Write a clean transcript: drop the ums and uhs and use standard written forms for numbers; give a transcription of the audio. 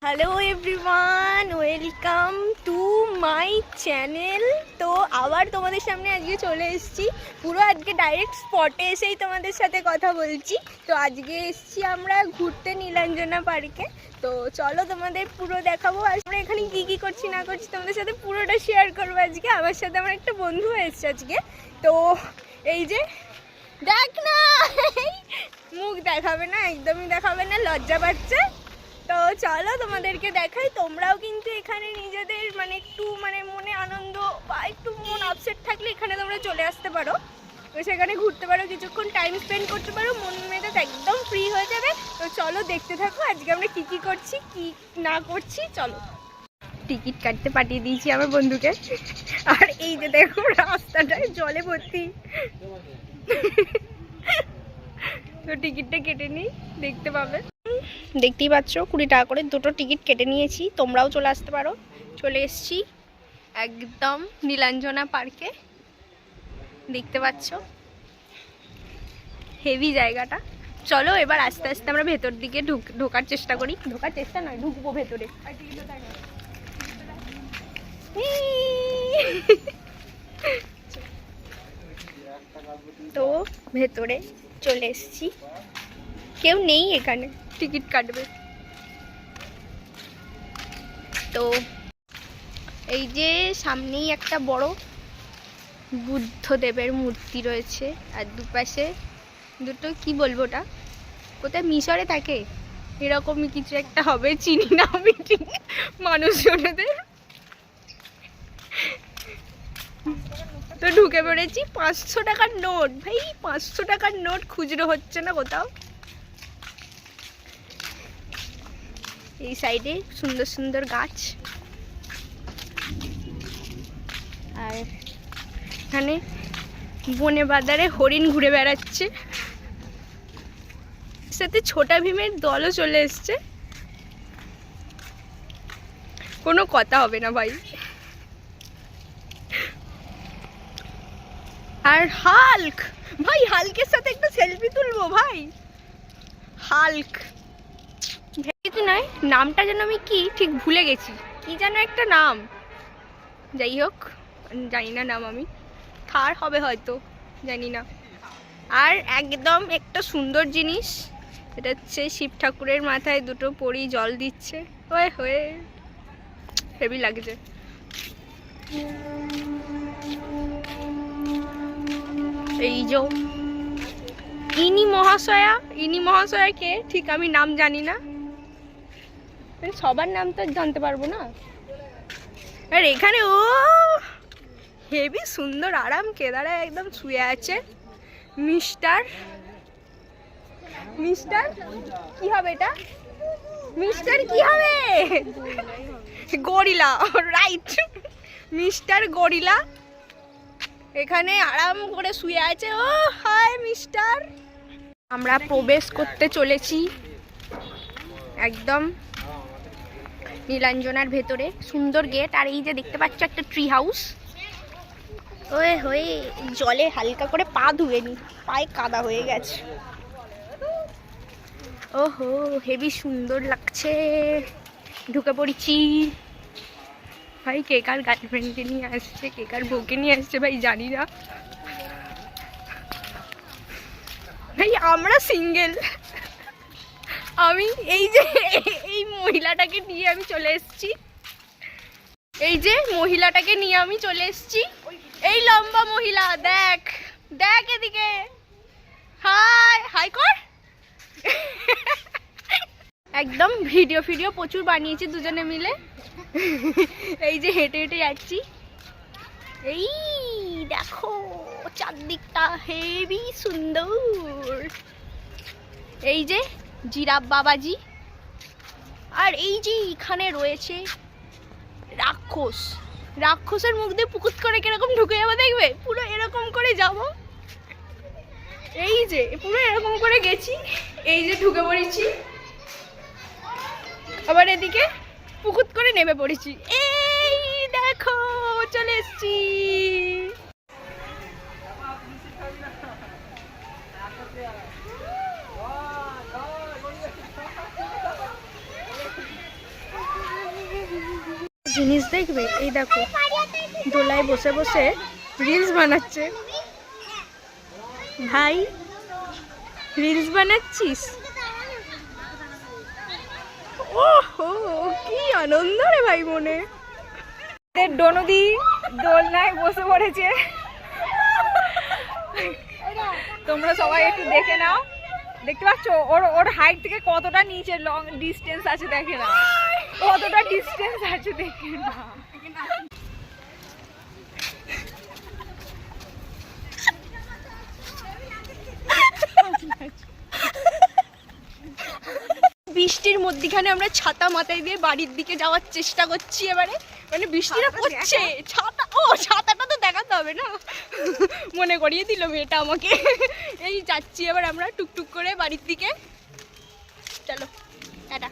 Hello everyone, welcome to my channel. তো আবার তোমাদের সামনে আজকে চলে এসেছি, পুরো আজকে ডাইরেক্ট স্পটে এসেই তোমাদের সাথে কথা বলছি। তো আজকে এসেছি আমরা ঘুরতে নীলাঞ্জনা পার্কে। তো চলো তোমাদের পুরো দেখাবো, আর আমরা এখানে কী কী করছি না করছি তোমাদের সাথে পুরোটা শেয়ার করবো আজকে। আমার সাথে আমার একটা বন্ধু এসেছে আজকে। তো এই যে দেখ না, মুখ দেখাবে না, একদমই দেখাবে না, লজ্জা পাচ্ছে। তো চলো তোমাদেরকে দেখাই। তোমরাও কিন্তু এখানে নিজেদের একটু মনে আনন্দ বা একটু মন আপসেট থাকলে এখানে তোমরা চলে আসতে পারো, সেখানে ঘুরতে পারো, কিছুক্ষণ টাইম স্পেন্ড করতে পারো, মন মেজাজ একদম ফ্রি হয়ে যাবে। তো চলো দেখতে থাকো আজকে আমরা কী কী করছি কি না করছি। চলো, টিকিট কাটতে পাঠিয়ে দিয়েছি আমার বন্ধুকে। আর এই যে দেখো রাস্তাটায় জলে ভর্তি। তো টিকিটটা কেটে নিই, দেখতে পাবে। দেখতেই পাচ্ছ 20 টাকা করে দুটো টিকিট কেটে নিয়েছি, তোমরাও চলে আসতে পারো। চলে এসছি একদম নীলাঞ্জনা পার্কে, দেখতে পাচ্ছ হেভি জায়গাটা। চলো এবার আস্তে আস্তে আমরা ভেতর দিকে ঢোকার চেষ্টা করি। ঢোকার চেষ্টা নয়, ঢুকবো ভেতরে। তো ভেতরে চলে এসছি, কেউ নেই এখানে টিকিট কাটবে। তো এই যে সামনেই একটা বড় বুদ্ধদেবের মূর্তি রয়েছে, আর দুপাশে দুটো কি বলবো, ওটা কোথায় মিশরে থাকে এরকমই কিছু একটা হবে, চিনি না আমি ঠিক মানুষজনেদের। তো ঢুকে পড়েছি। 500 টাকার নোট, ভাই 500 টাকার নোট খুচরো হচ্ছে না কোথাও। এই সাইডে সুন্দর সুন্দর গাছ, আর এখানে বনে বাজারে হরিণ ঘুরে বেড়াচ্ছে, সাথে ছোটা ভীমের দলও চলে এসছে। কোনো কথা হবে না ভাই। আর হাল্ক, ভাই হাল্কের সাথে একটা সেলফি তুলবো ভাই। হাল্ক কিছু নয়, নামটা যেন আমি কি ঠিক ভুলে গেছি, কি যেন একটা নাম, যাই হোক জানি না নাম আমি, থার হবে হয়তো, জানি না। আর একদম একটা সুন্দর জিনিস, এটা হচ্ছে শিব ঠাকুরের মাথায় দুটো পরী জল দিচ্ছে, ওয়ে হয়ে হেভি লাগছে। এই যে ইনি মহাশয়া কে ঠিক আমি নাম জানি না, সবার নাম তো জানতে পারবো না। আর এখানে ও হেভি সুন্দর আরাম কেদারায় একদম শুয়ে আছে মিস্টার কি হবে এটা, মিস্টার কি হবে, গরিলা, রাইট, মিস্টার গরিলা এখানে আরাম করে শুয়ে আছে। ও হাই মিস্টার। আমরা প্রবেশ করতে চলেছি একদম নীলাঞ্জনার ভেতরে, সুন্দর গেট। আর এই যে দেখতে পাচ্ছ একটা ট্রি হাউস, ওয়ে হয়ে জলে হালকা করে পা ধুয়ে নি, পায়ে কাদা হয়ে গেছে। ওহো হেভি সুন্দর লাগছে, ঢুকে পড়েছি। ভাই কে কার গার্লফ্রেন্ডকে নিয়ে আসছে, কে কার বউকে নিয়ে আসছে ভাই জানি না, ভাই আমরা সিঙ্গেল। আমি এই যে এই মহিলাটাকে নিয়ে আমি চলে এসেছি, এই যে মহিলাটাকে নিয়ে আমি চলে এসেছি, এই লম্বা মহিলা, দেখ দেখ এদিকে, হাই হাই কর। একদম ভিডিও প্রচুর বানিয়েছি দুজনে মিলে। এই যে হেঁটে হেঁটে যাচ্ছি, এই দেখো চারদিকটা হেভি সুন্দর। এই যে জিরাফ বাবাজি, আর এই যে এখানে রয়েছে রাক্ষসের মুখ দিয়ে পুকুত করে কিরকম ঢুকে যাবো দেখবে, পুরো এরকম করে যাব, এই যে পুরো এরকম করে গেছি, এই যে ঢুকে পড়েছি, আবার এদিকে পুকুত করে নেমে পড়েছি, এই দেখো চলে এসছি। জিনিস দেখবে, এই দেখো দোলায় বসে বসে রিলস বানাচ্ছে। ভাই রিলস বানাচ্ছিস? ওহো কি আনন্দ রে ভাই মনে। ডনদি দোলনায় বসে পড়েছে, তোমরা সবাই একটু দেখে নাও। দেখতে পাচ্ছ ওর হাইট থেকে কতটা নিচে লং ডিস্টেন্স আছে, দেখে নাও কতটা ডিস্টেন্স আছে, দেখে নাও। বৃষ্টির মধ্যখানে আমরা ছাতা মাথায় দিয়ে বাড়ির দিকে যাওয়ার চেষ্টা করছি এবারে, মানে বৃষ্টিটা পড়ছে, ছাতাটা তো দেখাতে হবে না, মনে করিয়ে দিল মেয়েটা আমাকে। এই যাচ্ছি এবার আমরা টুকটুক করে বাড়ির দিকে, চলো টাটা।